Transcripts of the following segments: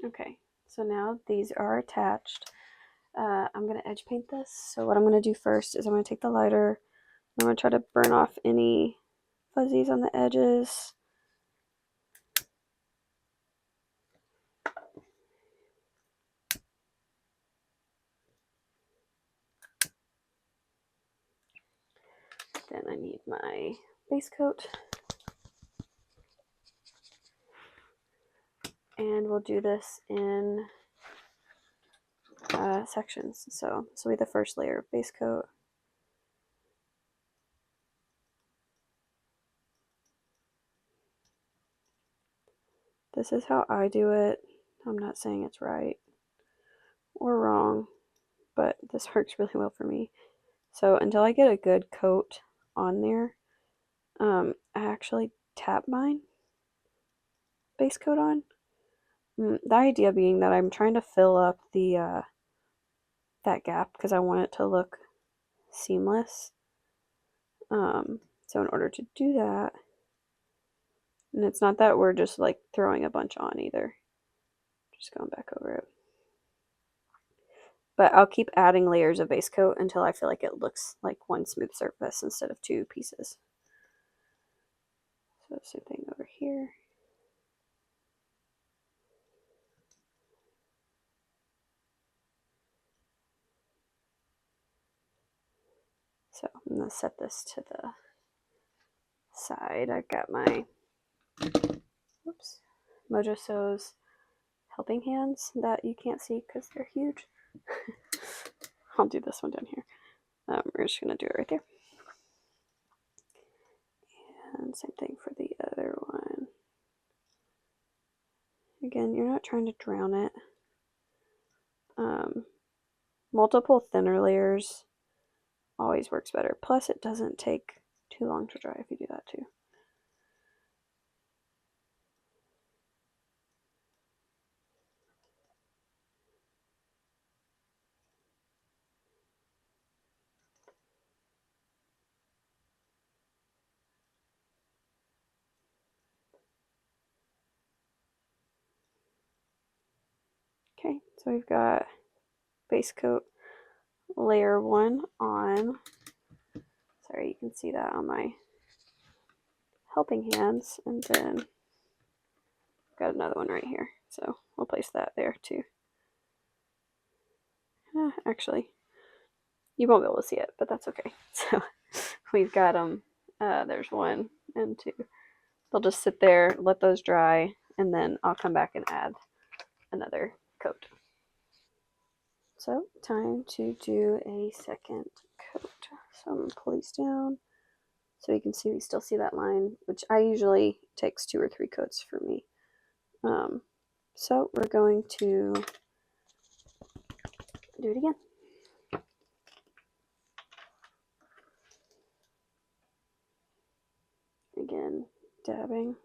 Okay, so now these are attached. I'm going to edge paint this. So what I'm going to do first is I'm going to take the lighter. I'm going to try to burn off any fuzzies on the edges. Then I need my base coat. And we'll do this in sections. So this will be the first layer of base coat. This is how I do it. I'm not saying it's right or wrong, but this works really well for me. So until I get a good coat on there, I actually tap mine base coat on. The idea being that I'm trying to fill up the that gap because I want it to look seamless. So in order to do that, and it's not that we're just like throwing a bunch on either. Just going back over it. But I'll keep adding layers of base coat until I feel like it looks like one smooth surface instead of two pieces. So same thing over here. So I'm going to set this to the side. I've got my Mojo Sews helping hands that you can't see because they're huge. I'll do this one down here. We're just going to do it right there. And same thing for the other one. Again, you're not trying to drown it. Multiple thinner layers always works better. Plus, it doesn't take too long to dry if you do that too. Okay, so we've got base coat layer 1 on. Sorry, you can see that on my helping hands, and then got another one right here. So we'll place that there too. Actually, you won't be able to see it, but that's okay. So we've got them. There's 1 and 2. They'll just sit there, let those dry, and then I'll come back and add another coat. So time to do a second coat. So I'm going to pull these down so you can see we still see that line, which I usually takes 2 or 3 coats for me. So we're going to do it again. Again, dabbing.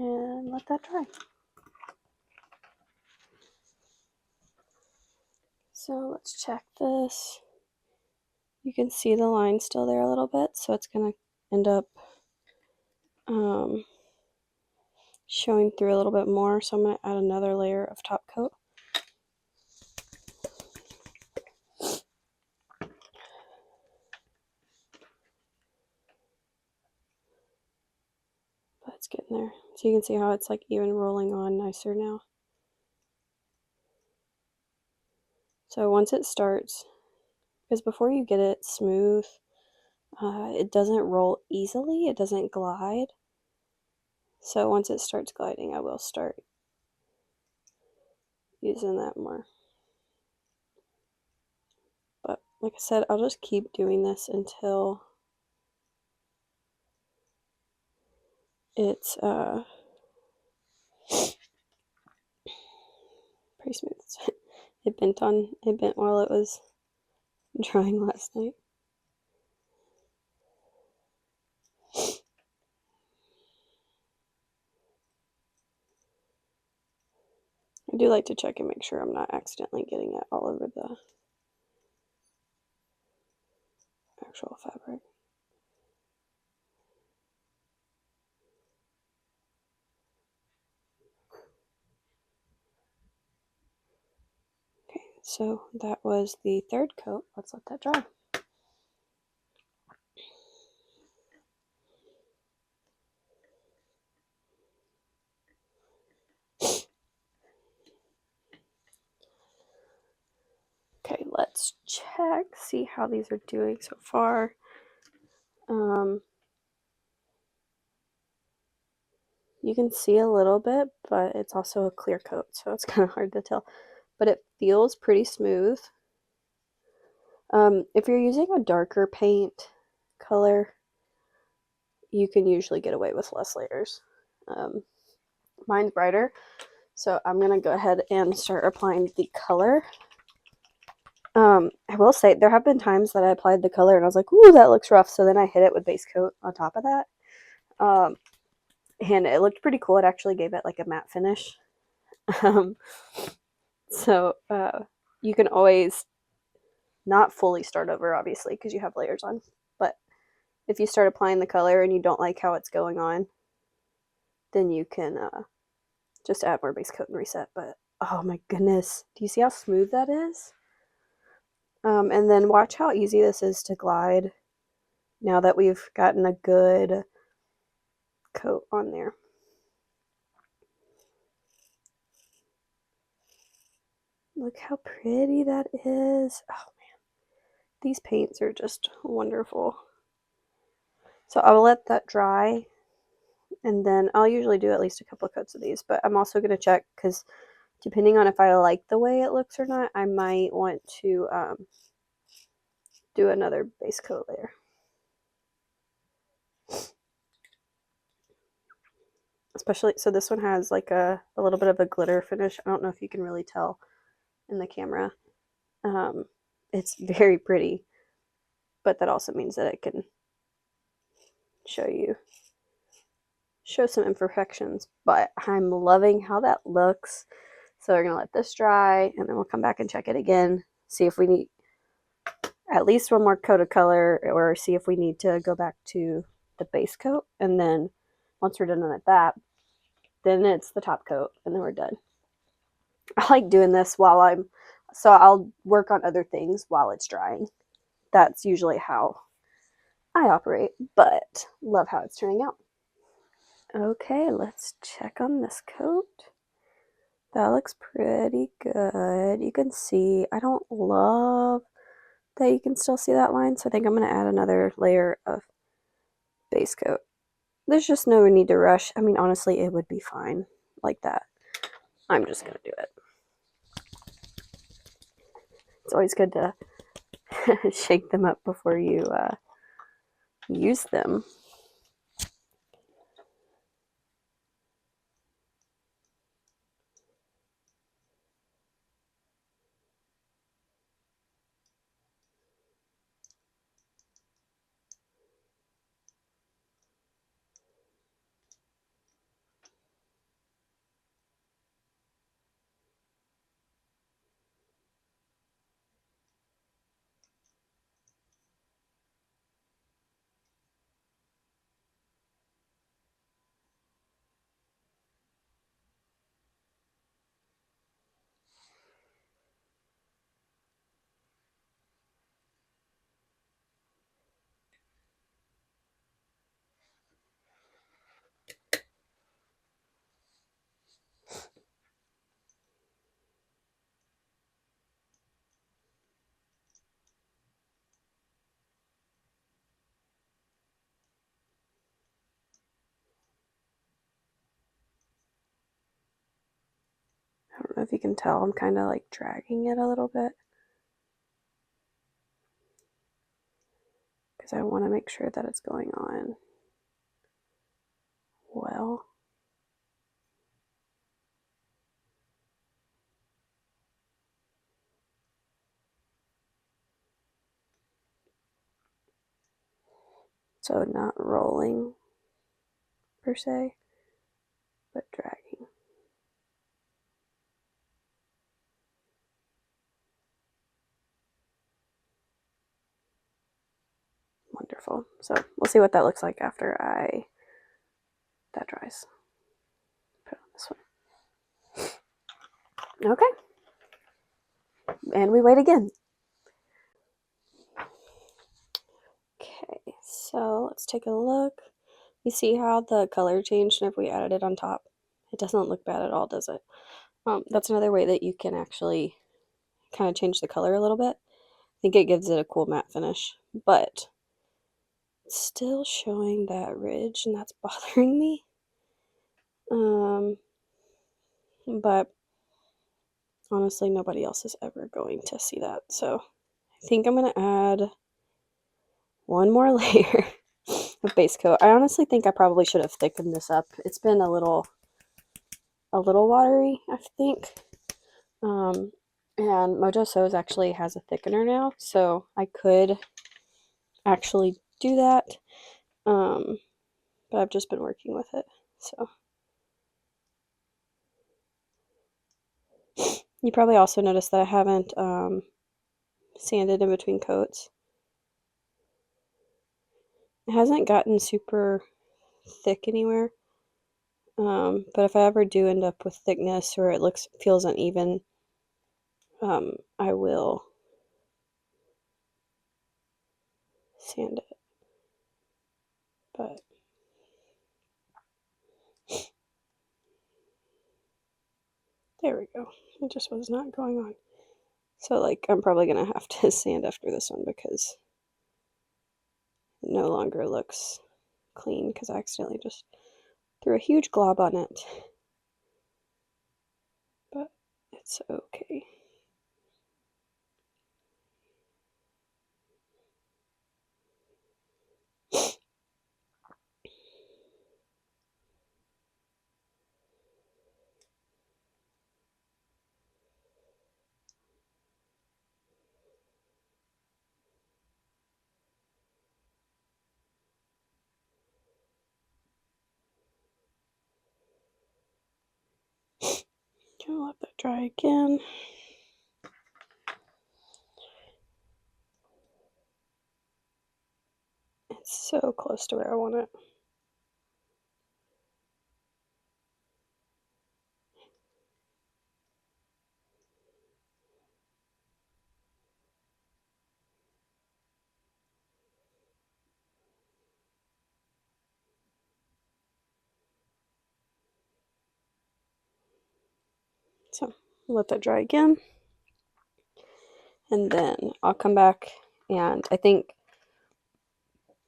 And let that dry. So let's check this. You can see the line still there a little bit, so it's going to end up showing through a little bit more. So I'm going to add another layer of top coat. But it's getting there. So you can see how it's like even rolling on nicer now. So once it starts, because before you get it smooth, it doesn't roll easily, it doesn't glide. So once it starts gliding, I will start using that more. But like I said, I'll just keep doing this until it's pretty smooth. It bent while it was drying last night. I do like to check and make sure I'm not accidentally getting it all over the actual fabric. Okay, so that was the third coat. Let's let that dry. Okay, let's check, see how these are doing so far. You can see a little bit, but it's also a clear coat, so it's kind of hard to tell. But it feels pretty smooth. If you're using a darker paint color, you can usually get away with less layers. Mine's brighter, so I'm going to go ahead and start applying the color. I will say there have been times that I applied the color and I was like, ooh, that looks rough. So then I hit it with base coat on top of that. And it looked pretty cool. It actually gave it like a matte finish. So you can always not fully start over, obviously, because you have layers on. But if you start applying the color and you don't like how it's going on, then you can just add more base coat and reset. But oh my goodness, do you see how smooth that is? And then watch how easy this is to glide now that we've gotten a good coat on there. Look how pretty that is. Oh man, these paints are just wonderful. So I'll let that dry, and then I'll usually do at least a couple of coats of these, but I'm also going to check because depending on if I like the way it looks or not, I might want to do another base coat layer. Especially, so this one has like a little bit of a glitter finish. I don't know if you can really tell in the camera. It's very pretty, but that also means that it can show some imperfections, but I'm loving how that looks. So we're going to let this dry, and then we'll come back and check it again, see if we need at least one more coat of color, or see if we need to go back to the base coat. And then once we're done with that, then it's the top coat, and then we're done. I like doing this so I'll work on other things while it's drying. That's usually how I operate, but love how it's turning out. Okay, let's check on this coat. That looks pretty good. You can see, I don't love that you can still see that line, so I think I'm going to add another layer of base coat. There's just no need to rush. I mean, honestly, it would be fine like that. I'm just going to do it. It's always good to shake them up before you use them. know if you can tell, I'm kind of like dragging it a little bit because I want to make sure that it's going on well. So not rolling per se, but dragging. Wonderful. So we'll see what that looks like after that dries. Put it on this one. Okay. And we wait again. Okay, so let's take a look. You see how the color changed and if we added it on top? It doesn't look bad at all, does it? That's another way that you can actually kind of change the color a little bit. I think it gives it a cool matte finish, but it's still showing that ridge and that's bothering me. But honestly, nobody else is ever going to see that. So I think I'm going to add one more layer of base coat. I honestly think I probably should have thickened this up. It's been a little watery, I think. And Mojo Sews actually has a thickener now, so I could actually do that. But I've just been working with it, so. You probably also noticed that I haven't sanded in between coats. It hasn't gotten super thick anywhere. But if I ever do end up with thickness or it feels uneven, I will sand it. But there we go. It just was not going on. So like I'm probably gonna have to sand after this one because it no longer looks clean because I accidentally just threw a huge glob on it. But it's okay. Gonna let that dry again. It's so close to where I want it. So let that dry again. And then I'll come back and I think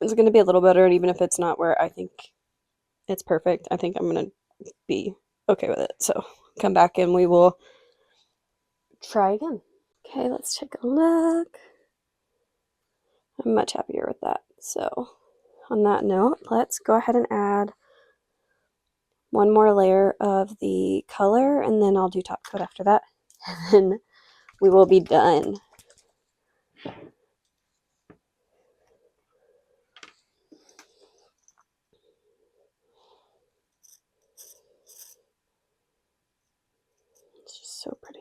it's going to be a little better. And even if it's not where I think it's perfect, I think I'm going to be okay with it. So come back and we will try again. Okay, let's take a look. I'm much happier with that. So on that note, let's go ahead and add one more layer of the color and then I'll do top coat after that. And then we will be done. It's just so pretty.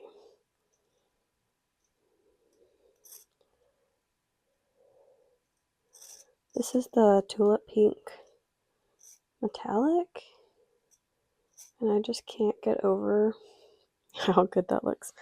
This is the Tulip Pink Metallic. And I just can't get over how good that looks.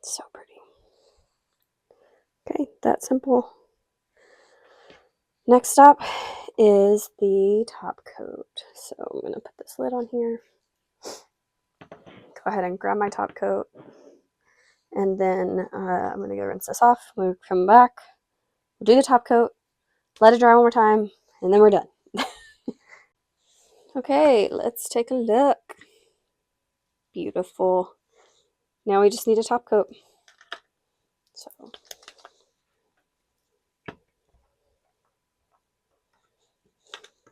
So pretty. Okay, that simple. Next up is the top coat. So I'm going to put this lid on here. Go ahead and grab my top coat. And then I'm going to go rinse this off. We'll come back. We'll do the top coat. Let it dry one more time. And then we're done. Okay, let's take a look. Beautiful. Now we just need a top coat. So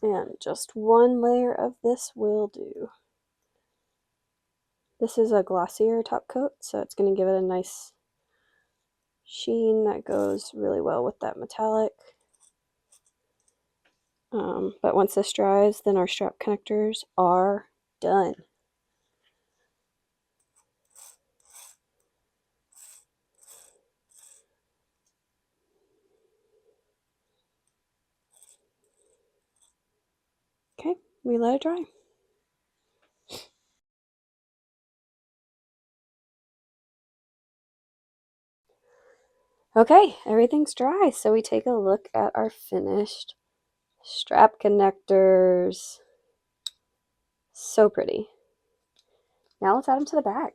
and just one layer of this will do. This is a glossier top coat, so it's going to give it a nice sheen that goes really well with that metallic. But once this dries, then our strap connectors are done. Okay, we let it dry. Okay, everything's dry, so we take a look at our finished strap connectors. So pretty. Now let's add them to the bag.